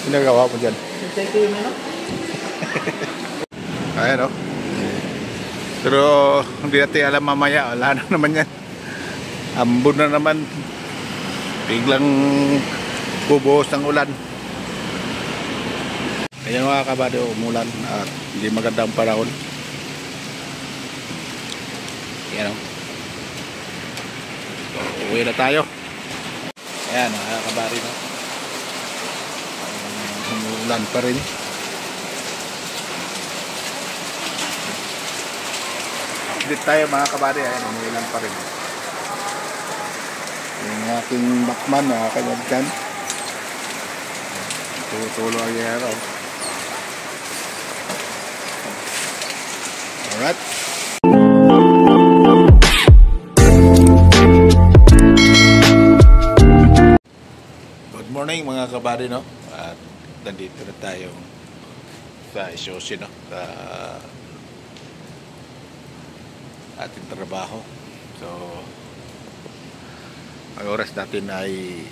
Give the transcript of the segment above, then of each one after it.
ginagawa mo dyan? Hintay ko yung ano? Ayan o. Pero hindi natin alam mamaya. Wala na naman yan. Ambon na naman. Biglang bubuhos ng ulan. Kaya mga kabady, umulan at hindi magandang panahon. Ayan o. So, uwi na tayo. Ayan mga kabady, no? Umulan pa rin. Update tayo mga kabady. Ayan, umulan pa rin. Yung aking bakman, nakakanyag dyan. Tulo ang yero. Alright. Good morning mga kabady, no? At nandito na tayo sa Isyoshi, no? Sa ating trabaho. So ang oras natin ay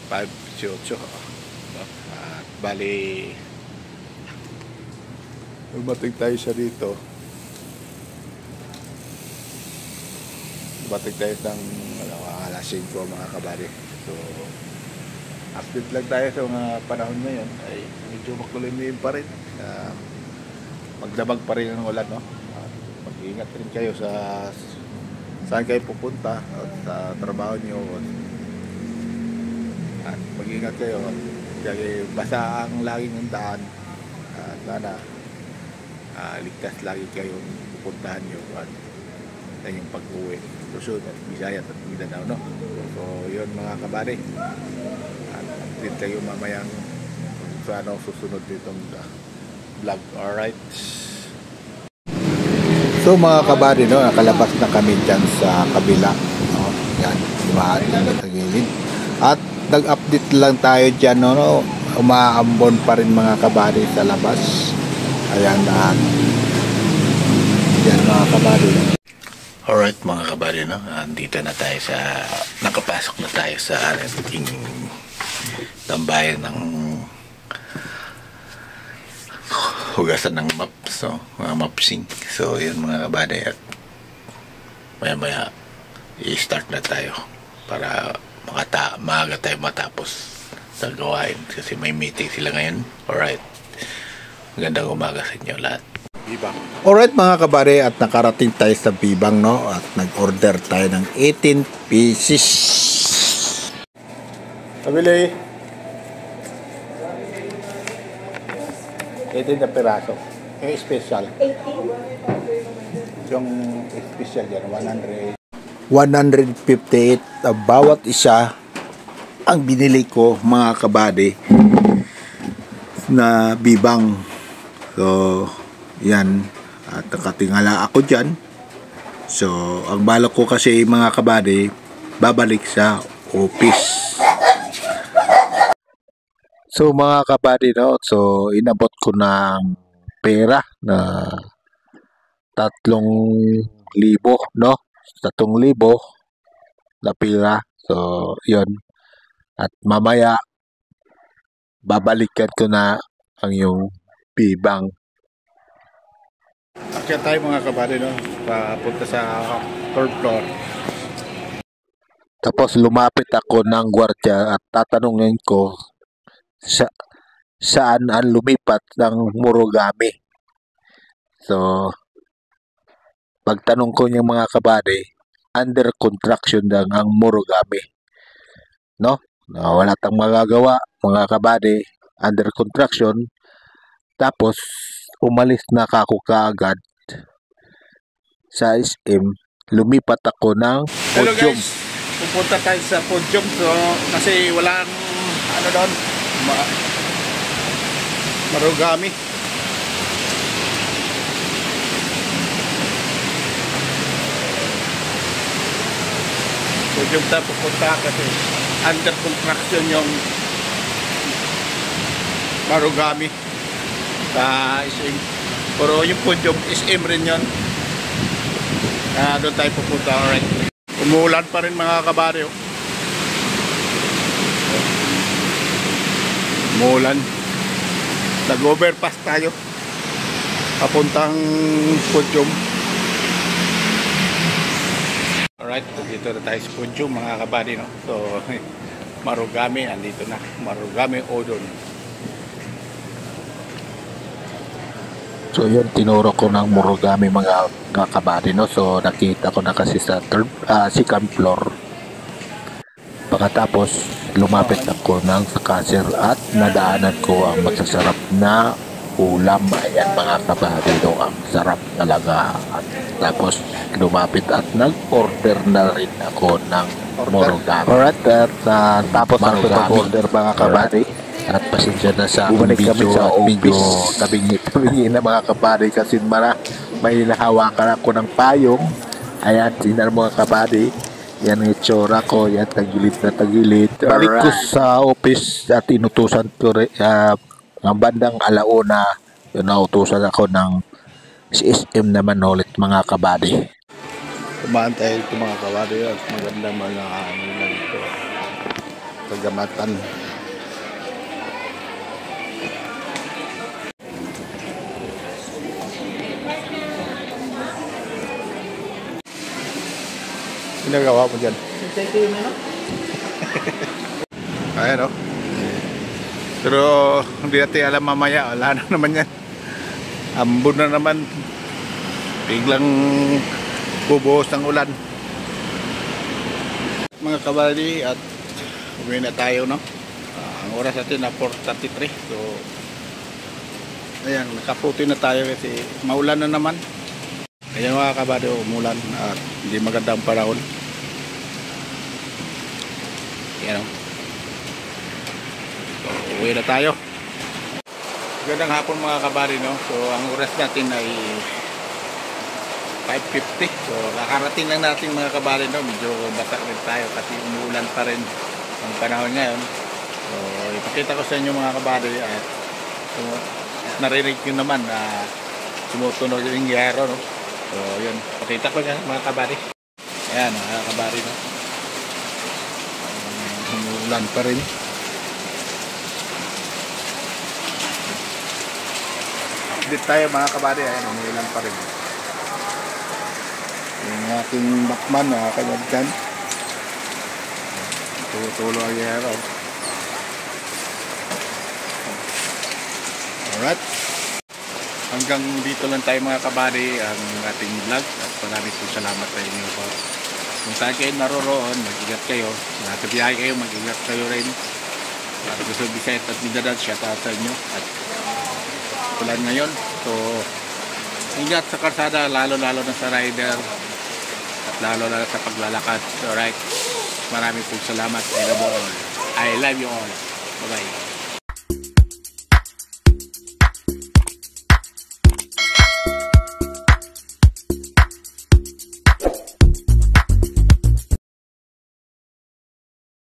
5:18, no? At bali dumating tayo sa dito. Dumating tayo ng alas 5 mga kabady. So update lang tayo sa mga panahon ngayon. Ay medyo makulimlim pa rin. Magdamag pa rin ang ulan, no? Mag-ingat rin kayo sa saan kayo pupunta at sa trabaho nyo. At mag-ingat kayo. Kasi basa ang laging ng daan. Sana ligtas lagi kayong pupuntahan nyo at yung pag-uwi. Luzon at Visayas at Mindanao, no? So yun mga kabady. At din kayo mamayang sa susunod ditong vlog. Alright. So mga kabady, no, nakalabas na kami dyan sa kabila, no? Yan, dumaan din sa gilid. At nag-update lang tayo dyan, no? Umaambon pa rin mga kabady sa labas. Ayan na. Yan mga kabady. Alright mga kabady, no? Dito na tayo sa, nakapasok na tayo sa ating tambayan ng hugasan ng map. So, mga mapsing. So, yun mga kabady. At maya-maya i-start na tayo para maaga tayo matapos sa gawain. Kasi may meeting sila ngayon. Alright. Magandang umaga sa inyo lahat. Bibang. Alright mga kabady. At nakarating tayo sa Bibang, no? At nag-order tayo ng 18 pieces. Pabili. 18 na piraso. Yung special. 18? Yung special yan, 100. 158 bawat isa ang binili ko mga kabady na Bibang. So, yan. At nakatingala ako dyan. So, ang balak ko kasi mga kabady, babalik sa office. So mga kabady, no, so inabot ko ng pera na 3,000, no? 3,000 na pera. So yun. At mamaya babalikan ko na ang yung Bibang. Akyat tayo mga kabady, no? Papunta sa 3rd floor. Tapos lumapit ako ng gwardiya at tatanungin ko saan ang lumipat ng Murugami. So pagtanong ko yung mga kabady, under construction lang ang Murugami, no? Wala tang magagawa mga kabady, under construction. Tapos umalis na ako kaagad sa SM. Lumipat ako ng Podium. Hello guys, pupunta tayo sa Podium. So kasi walang ano doon, Murugami. Podium tayo pupunta kasi under construction yung Murugami sa SM. Pero yung Podium SM rin yun. Doon tayo pupunta. Alright. Umuulan pa rin mga kabady. Umulan. Nag-overpass tayo papuntang Podium. Alright, dito na tayo sa Podium mga kabady, no? So Marugame, andito na. Marugame Odon. So yun, tinuro ko ng Marugame mga kabady, no? So nakita ko na kasi sa second floor. Pagkatapos lumapit ako ng Sakaser at nadaanan ko ang masasarap na ulam. Ayan mga kabady, no? Ang sarap talaga. At tapos lumapit at nag-order na rin ako ng Marugame. Alright, at tapos ang order mga kabady. At pasensya na sa bumalik kami sa medyo office. tabingi na mga kabady kasi may nahawakan ako ng payong. Ayan, sinar mga kabady. Yan ang itsura ko, yan tagilid na tagilid. Balik ko sa office at inutusan ko ang bandang alauna. Yun, nautusan ako ng CSM naman ulit mga kabady. Kumaan tayo ito mga kabady at maganda mga ano na ito. Pagamatan. Ginagawa mo dyan? Ayan o. Pero hindi natin alam mamaya. Wala na naman yan. Ambon na naman. Biglang bubuhos ng ulan. Mga kabali at uwi na tayo, no? Ang oras natin na 4:33. So ayan, nakaputi na tayo kasi maulan na naman. Ayan mga kabali, umulan at hindi magandang panahon. Ayan o. So, uwi na tayo. Gandang hapon mga kabari, no? So ang oras natin ay 5:50. So nakarating lang natin mga kabari, no? Medyo basa rin tayo kasi umuulan pa rin ang panahon ngayon. So ipakita ko sa inyo mga kabari at narinig nyo naman na sumutunog yung yero, no? So yun, pakita ko nga mga kabari. Ayan mga kabari, no? Umuulan pa rin. Update tayo mga kabady. Ayan, umuulan pa rin. Yung aking bakman na kanyag dyan. Tulo ang yero. Alright. Hanggang dito lang tayo mga kabady ang ating vlog. At maraming po salamat sa inyo po. Kung saan kayo naroroon, mag-ingat kayo. Nakabiyahe kayo, mag-ingat kayo rin. Para gusto Bisayat at Mindanao, shout out sa inyo. At ulan ngayon. So, ingat sa karsada, lalo-lalo na sa rider. At lalo-lalo sa paglalakad. Alright. Maraming po salamat. I love you all. Bye-bye.